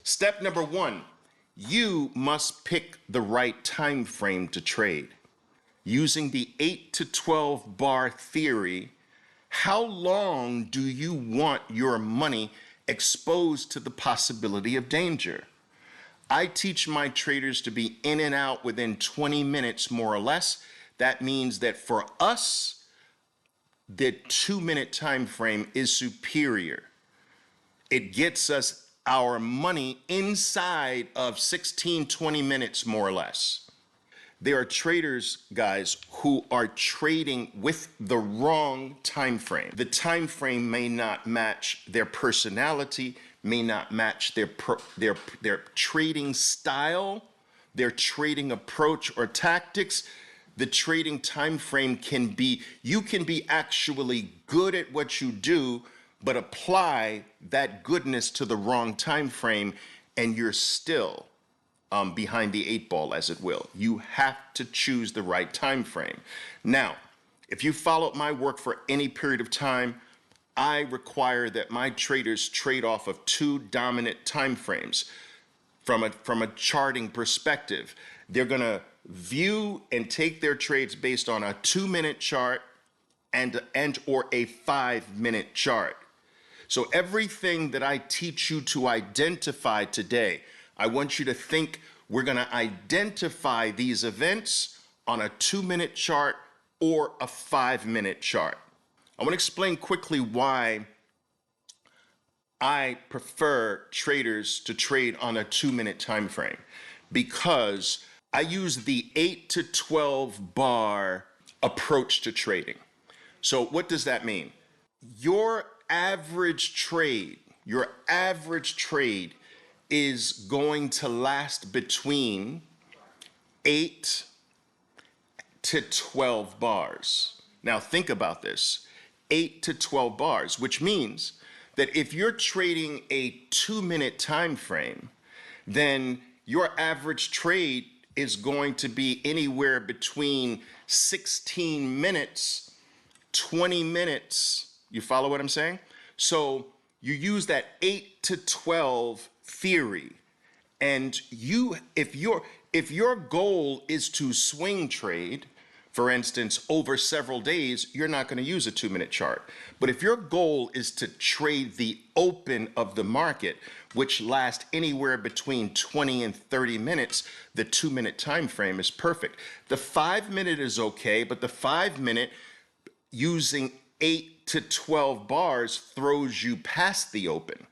Step number one, you must pick the right time frame to trade. Using the 8 to 12 bar theory, how long do you want your money exposed to the possibility of danger? I teach my traders to be in and out within 20 minutes, more or less. That means that for us, the 2-minute time frame is superior. It gets us our money inside of 16, 20 minutes, more or less. There are traders, guys, who are trading with the wrong time frame. The time frame may not match their personality, may not match their trading style, their trading approach or tactics. The trading time frame can be, you can be actually good at what you do, but apply that goodness to the wrong time frame, and you're still behind the 8 ball, as it will. You have to choose the right time frame. Now, if you followed my work for any period of time, I require that my traders trade off of 2 dominant time frames. From a charting perspective, they're going to view and take their trades based on a 2-minute chart and or a 5-minute chart. So everything that I teach you to identify today, I want you to think we're going to identify these events on a 2-minute chart or a 5-minute chart. I want to explain quickly why I prefer traders to trade on a 2-minute time frame, because I use the 8 to 12 bar approach to trading. So what does that mean? Your average trade is going to last between 8 to 12 bars. Now think about this, 8 to 12 bars, which means that if you're trading a 2-minute time frame, then your average trade is going to be anywhere between 16 minutes, 20 minutes. You follow what I'm saying? So you use that 8 to 12 theory, and if your goal is to swing trade, for instance, over several days, you're not going to use a 2-minute chart. But if your goal is to trade the open of the market, which lasts anywhere between 20 and 30 minutes, the 2-minute time frame is perfect. The 5-minute is okay, but the 5-minute using 8 to 12 bars throws you past the open.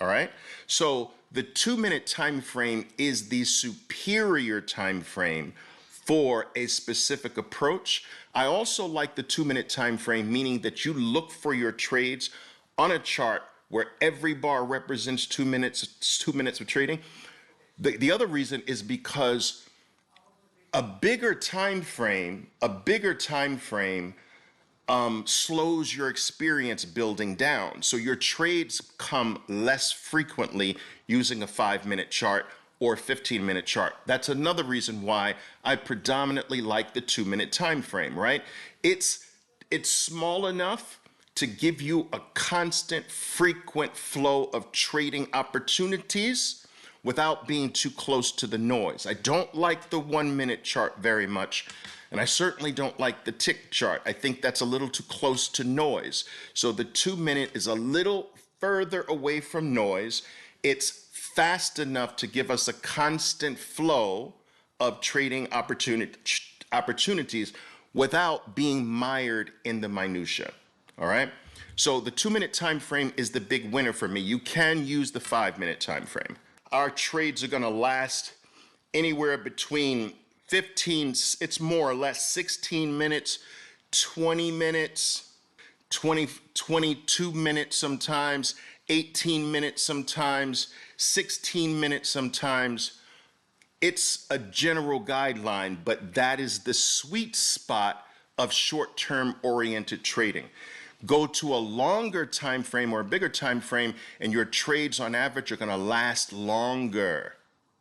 All right? So the 2-minute time frame is the superior time frame for a specific approach. I also like the 2-minute time frame, meaning that you look for your trades on a chart where every bar represents 2 minutes, 2 minutes of trading. The other reason is because a bigger time frame slows your experience building down. So your trades come less frequently using a 5-minute chart or 15-minute chart. That's another reason why I predominantly like the 2-minute time frame, right? It's small enough to give you a constant, frequent flow of trading opportunities without being too close to the noise. I don't like the 1-minute chart very much, and I certainly don't like the tick chart. I think that's a little too close to noise. So the 2-minute is a little further away from noise. It's fast enough to give us a constant flow of trading opportunities without being mired in the minutia. All right? So the 2-minute time frame is the big winner for me. You can use the 5-minute time frame. Our trades are going to last anywhere between 15, it's more or less 16 minutes, 20 minutes, 22 minutes sometimes, 18 minutes sometimes, 16 minutes sometimes. It's a general guideline, but that is the sweet spot of short-term oriented trading. Go to a longer time frame or a bigger time frame, and your trades on average are going to last longer.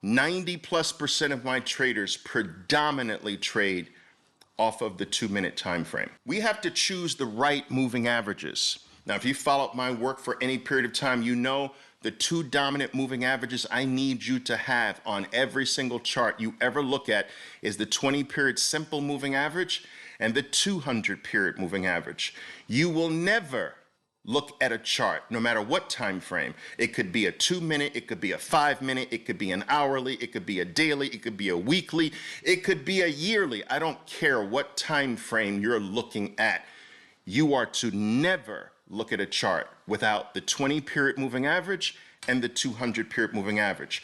90+% of my traders predominantly trade off of the 2-minute time frame. We have to choose the right moving averages. Now, if you followed my work for any period of time, you know the two dominant moving averages I need you to have on every single chart you ever look at is the 20-period simple moving average and the 200-period moving average. You will never look at a chart, no matter what time frame. It could be a 2-minute, it could be a 5-minute, it could be an hourly, it could be a daily, it could be a weekly, it could be a yearly. I don't care what time frame you're looking at. You are to never look at a chart without the 20-period moving average and the 200-period moving average.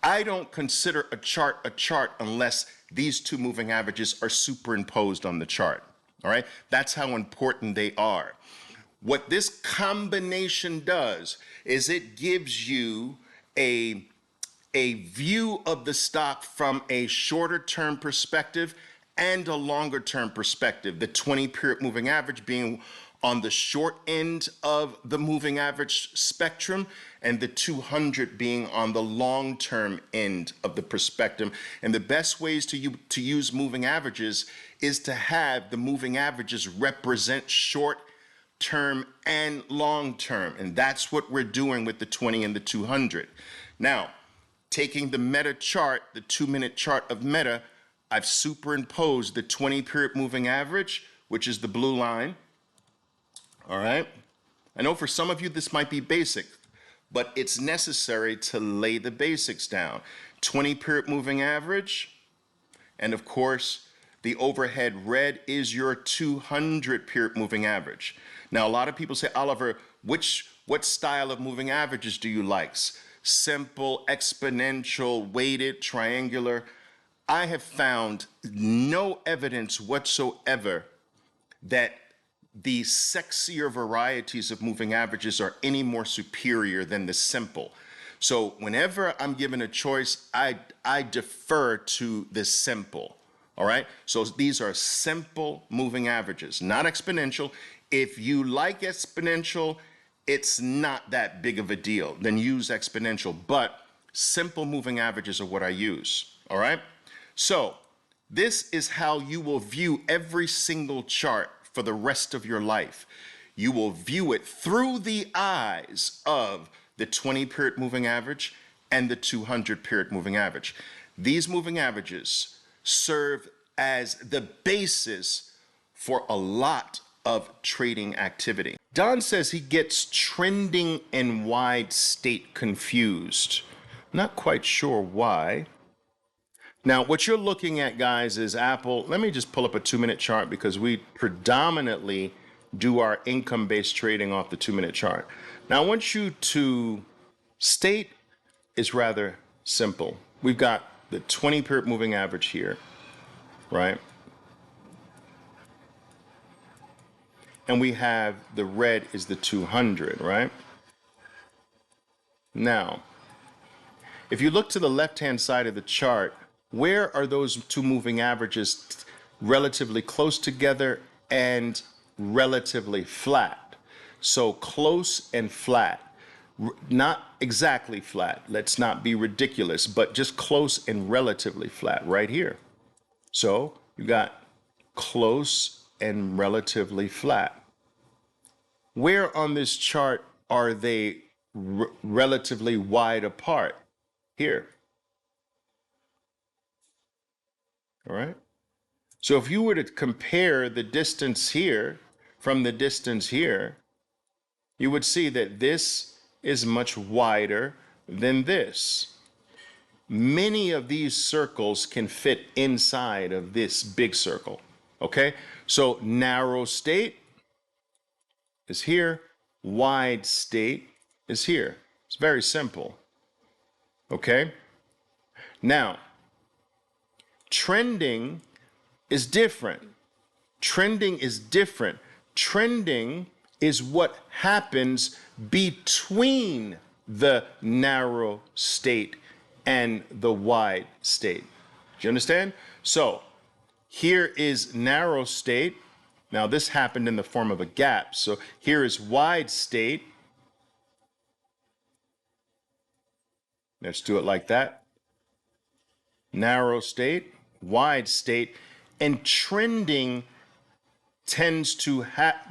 I don't consider a chart unless these two moving averages are superimposed on the chart. All right? That's how important they are. What this combination does is it gives you a view of the stock from a shorter term perspective and a longer term perspective. The 20-period moving average being on the short end of the moving average spectrum and the 200 being on the long-term end of the perspective. And the best ways to use moving averages is to have the moving averages represent short-term and long-term. And that's what we're doing with the 20 and the 200. Now, taking the Meta chart, the 2-minute chart of Meta, I've superimposed the 20-period moving average, which is the blue line. All right? I know for some of you this might be basic, but it's necessary to lay the basics down. 20-period moving average, and of course, the overhead red is your 200-period moving average. Now, a lot of people say, Oliver, what style of moving averages do you like? Simple, exponential, weighted, triangular? I have found no evidence whatsoever that the sexier varieties of moving averages are any more superior than the simple. So whenever I'm given a choice, I defer to the simple. All right? So these are simple moving averages, not exponential. If you like exponential, it's not that big of a deal. Then use exponential. But simple moving averages are what I use. All right? So this is how you will view every single chart for the rest of your life. You will view it through the eyes of the 20-period moving average and the 200-period moving average. These moving averages serve as the basis for a lot of trading activity. Don says he gets trending and wide state confused. Not quite sure why. Now, what you're looking at, guys, is Apple. Let me just pull up a 2-minute chart because we predominantly do our income-based trading off the 2-minute chart. Now, I want you to state is rather simple. We've got the 20-period moving average here, right? And we have the red is the 200, right? Now, if you look to the left-hand side of the chart, where are those two moving averages relatively close together and relatively flat? So close and flat, not exactly flat. Let's not be ridiculous, but just close and relatively flat right here. So you got close and relatively flat. Where on this chart are they relatively wide apart? Here. All right. So if you were to compare the distance here from the distance here, you would see that this is much wider than this. Many of these circles can fit inside of this big circle. Okay. So narrow state is here. Wide state is here. It's very simple. Okay. Now, trending is different. Trending is different. Trending is what happens between the narrow state and the wide state. Do you understand? So here is narrow state. Now this happened in the form of a gap. So here is wide state. Let's do it like that. Narrow state, wide state, and trending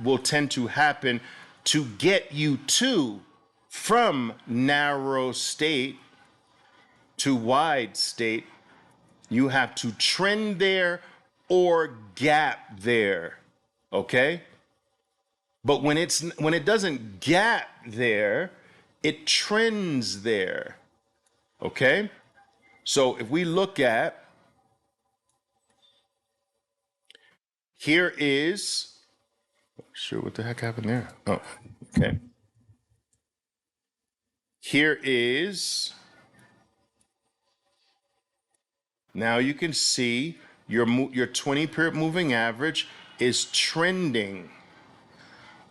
will tend to happen to get you to from narrow state to wide state, you have to trend there or gap there, okay? But when it doesn't gap there, it trends there, okay? So if we look at, here is, sure, what the heck happened there? Oh, okay. Here is, now you can see your 20-period moving average is trending.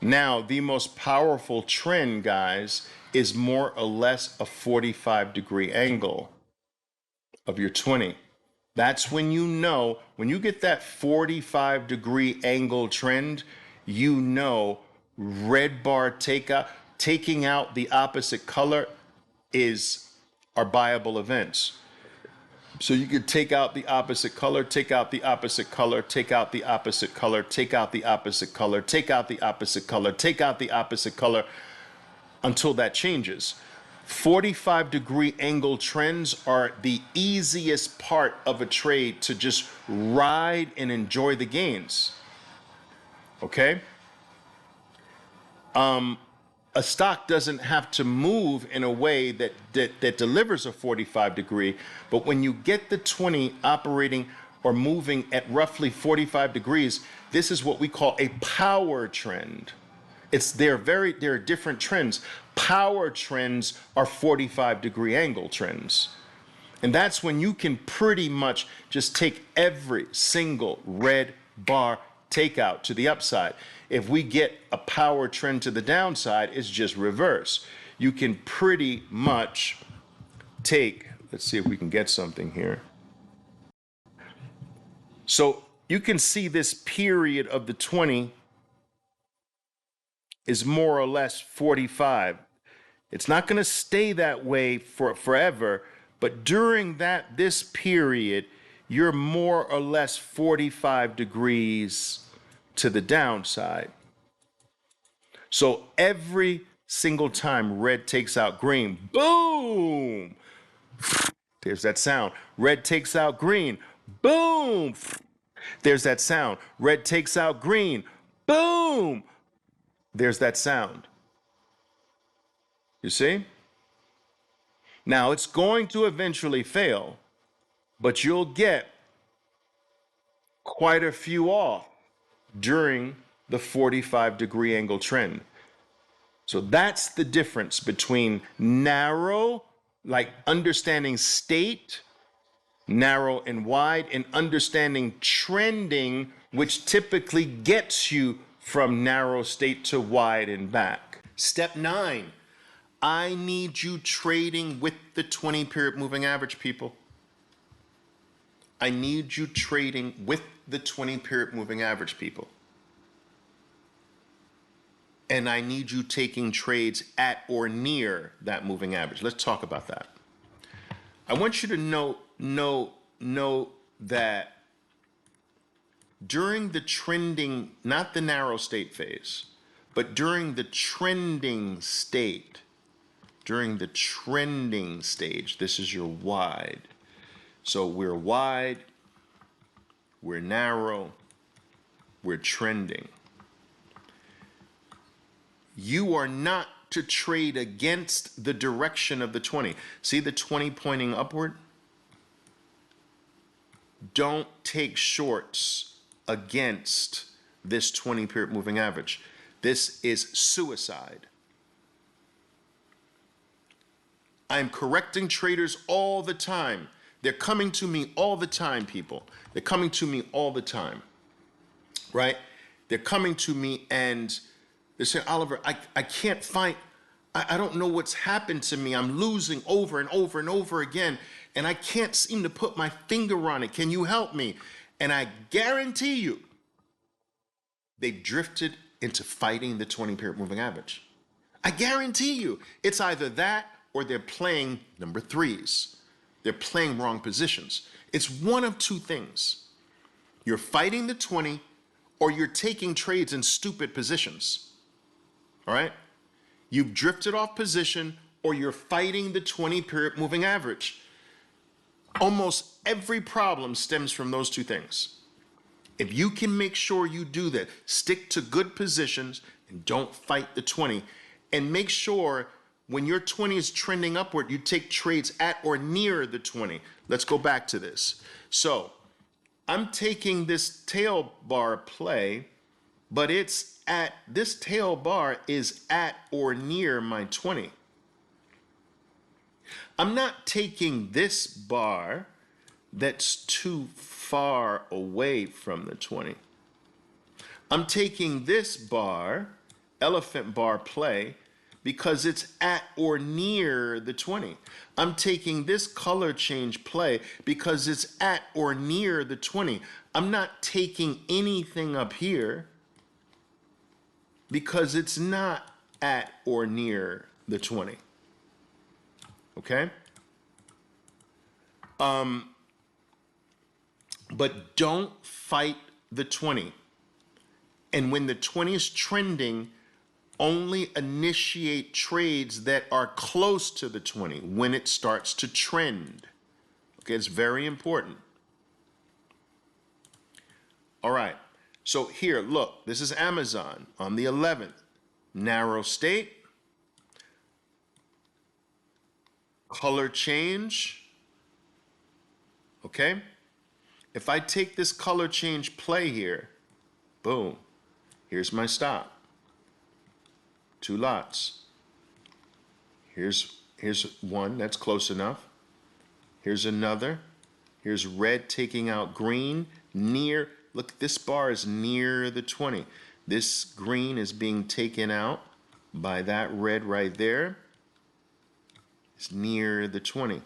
Now, the most powerful trend, guys, is more or less a 45-degree angle of your 20. That's when you know, when you get that 45-degree angle trend, you know red bar taking out the opposite color are buyable events. So you could take out the opposite color, take out the opposite color, take out the opposite color, take out the opposite color, take out the opposite color, take out the opposite color until that changes. 45-degree angle trends are the easiest part of a trade to just ride and enjoy the gains. Okay? A stock doesn't have to move in a way that delivers a 45-degree, but when you get the 20 operating or moving at roughly 45 degrees, this is what we call a power trend. There are different trends. Power trends are 45-degree angle trends. And that's when you can pretty much just take every single red bar takeout to the upside. If we get a power trend to the downside, it's just reverse. You can pretty much take, let's see if we can get something here. So you can see this period of the 20 is more or less 45. It's not going to stay that way for forever, but during this period, you're more or less 45 degrees to the downside. So every single time red takes out green, boom, there's that sound. Red takes out green, boom, there's that sound. Red takes out green, boom, there's that sound. You see? Now it's going to eventually fail, but you'll get quite a few off during the 45-degree angle trend. So that's the difference between narrow, like understanding state, narrow and wide, and understanding trending, which typically gets you from narrow state to wide and back. Step 9, I need you trading with the 20-period moving average, people. I need you trading with the 20-period moving average, people. And I need you taking trades at or near that moving average. Let's talk about that. I want you to know that during the trending, not the narrow state phase, but during the trending state, during the trending stage, this is your wide. So we're wide, we're narrow, we're trending. You are not to trade against the direction of the 20. See the 20 pointing upward? Don't take shorts against this 20-period moving average. This is suicide. I'm correcting traders all the time. They're coming to me all the time, people. They're coming to me all the time, right? They're coming to me and they say, Oliver, I can't find, I don't know what's happened to me. I'm losing over and over and over again, and I can't seem to put my finger on it. Can you help me? And I guarantee you, they've drifted into fighting the 20-period moving average. I guarantee you, it's either that or they're playing number threes. They're playing wrong positions. It's one of two things. You're fighting the 20 or you're taking trades in stupid positions. All right? you've drifted off position, or you're fighting the 20-period moving average. Almost every problem stems from those two things. If you can make sure you do that, stick to good positions and don't fight the 20, and make sure when your 20 is trending upward, you take trades at or near the 20. Let's go back to this. So I'm taking this tail bar play, but this tail bar is at or near my 20. I'm not taking this bar that's too far away from the 20. I'm taking this bar, elephant bar play, because it's at or near the 20. I'm taking this color change play because it's at or near the 20. I'm not taking anything up here because it's not at or near the 20. Okay? But don't fight the 20. And when the 20 is trending, only initiate trades that are close to the 20 when it starts to trend. Okay, it's very important. All right, so here, look, this is Amazon on the 11th. Narrow state, color change, okay? If I take this color change play here, boom, here's my stop. 2 lots. Here's one, that's close enough. Here's another. Here's red taking out green near, look, this bar is near the 20. This green is being taken out by that red right there. It's near the 20.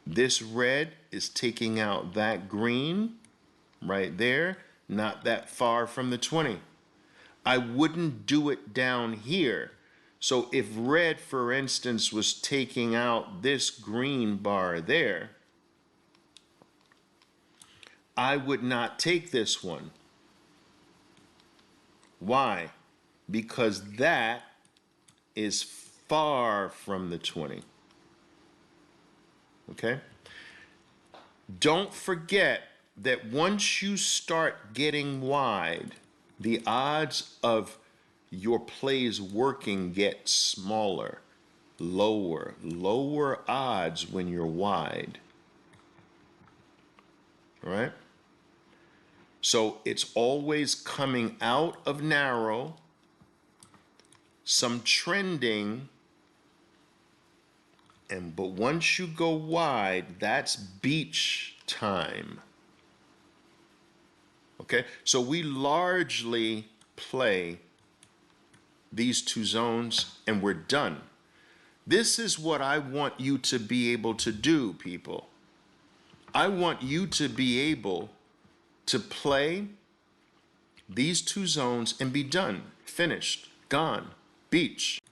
This red is taking out that green right there, not that far from the 20. I wouldn't do it down here. So if red, for instance, was taking out this green bar there, I would not take this one. Why? Because that is far from the 20. Okay? Don't forget that once you start getting wide, the odds of your plays working get smaller, lower odds when you're wide. All right? So it's always coming out of narrow, some trending, but once you go wide, that's beach time. Okay, so we largely play these two zones and we're done. This is what I want you to be able to do, people. I want you to be able to play these two zones and be done, finished, gone, beach.